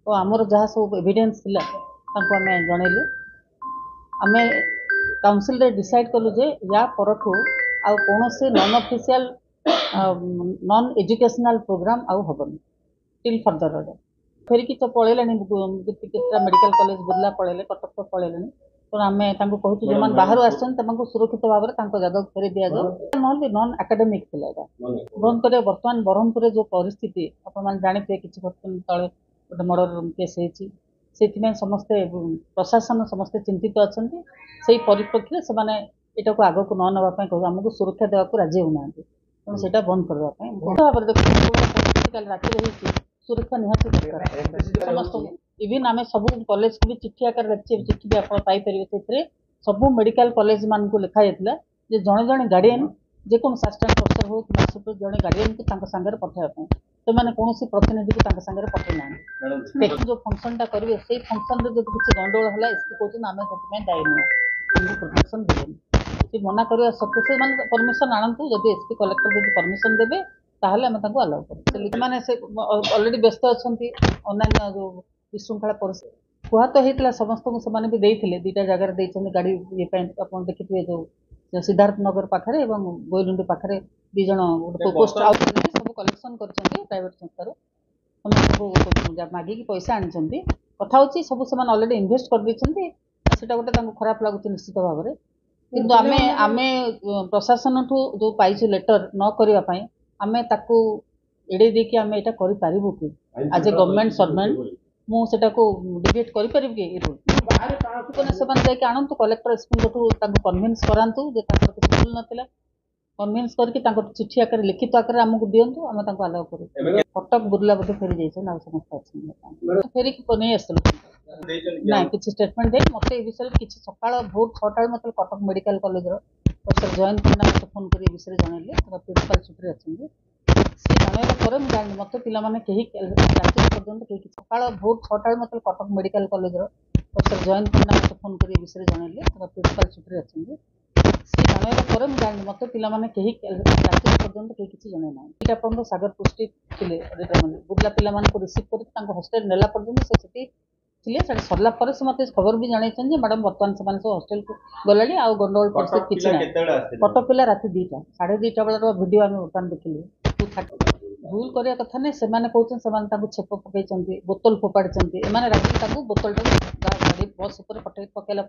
तो आमर जहाँ सब एविडेंस थिला तांको आमे जणैलु आमे काउंसिल रे डिसाइड कलु जे या परठू आ कोनोसी non official non educational program आउ हबन टिल फर्दर ऑर्डर फेर कि तो पळेलानी केतरा मेडिकल कॉलेज बुर्ला पळेले कटक तो पळेलानी तो आमे तांको कहूछु जे मान बाहर आछन तमको सुरक्षित भाबरे तांको जगह फेर दिया जाओ नॉन नॉन एकेडमिक थिला एटा बंद करे वर्तमान बरहमपुर रे जो परिस्थिति अपन मान जानिते किछि वर्तमान तळे गोटे मर्डर केस होती से समस्ते प्रशासन समस्ते चिंतित अच्छा से परिप्रेक्षी से यहाँ को आग को न नापी कह आमको सुरक्षा देवाक राजी होना तेणु से बंद करने भाव देखिए राति सुरक्षा निहाती दरकार समस्त इवन आम सब कॉलेज को भी चिठी आकार चिठी भी आप पाइपर सब मेडिकल कॉलेज मान को लिखा जाता है जड़े जड़े गार्डियन जेको असिस्टेंट प्रोफेसर हो कि जड़े गार्डियन को सागर पठाइबा तो मैंने कौन प्रतिनिधि को सागर पठे ना जो फंक्शन करेंगे से फंक्शन जो किसी गंडगोल है एसपी कहते आम से दायी नुह प्रोटेक्शन देवे मना करवा सत्वे से परमिशन आणतु जब एसपी कलेक्टर जब परमिशन देवे ताहले आम अलाउ कर अलरेडी व्यस्त अच्छा अन्य जो विशृंखला परिस्थिति कुआ तो होता समस्त को भी देते दुटा जगार गाड़ी ये आप देखिए जो सिद्धार्थ नगर पाखे गोइलुंडी पाखे दीज पोस्ट आउट सब कलेक्शन कर प्राइवेट संस्थार समस्त मागिकी पैसा आनी कथा हूँ सब से अलरेडी इनभेस्ट कर गोटे खराब लगुच निश्चित भाव में किंतु आमे आमे प्रशासन ठू जो पाइछु लेटर न करने आमे ताकू एड़े देकी आमे एटा करि पारिबु कि एज ए गवर्नमेंट सर्वेंट मुझे डिबेट कर आणतु कलेक्टर एसपी कन्विन्स करातु किसी भूल नाला कन्विन्स करके चिठी आकार लिखित आकार आमको दिंतु आम अलाउ करूँ कटक बुर्ला बोधे फेरी जाइए समस्त अच्छे फेरिक नहीं आसलु ना किसी स्टेटमेंट दे मत विषय किसी सका भोर 6टा मतलब Cuttack medical college professor Jayant Panda मत फोन कर विषय जनइले प्रिंसिपल छुट्टी अच्छा सी जनइला जानी मत पाने कहीं पर्यटन कहीं सका भोर 6टा मतलब Cuttack medical college professor Jayant Panda मत फोन कर विषय जनइले प्रिंसिपल छुट्टी अच्छा सी जनइला जानी मत पाने कहीं पर्यटन कहीं किसी जन ना दुटा पर्यटन सागर पुष्टि थे बुर्ला पिला रिसीव कर हस्टेल नेला पर्यटन से सरला से मत खबर भी जनई मैडम बर्तमान से सब हस्टेल को गलानी आ गंडगोल परिस्थिति किसी ना कटक पिला राति 2टा 2:30 बेला भिडियो आम बर्तमान देखिलु भूल करने कथा नहीं से कहते छेप पकई बोतल फोपाड़ी एम राति बोतल गाड़ी बस पकईला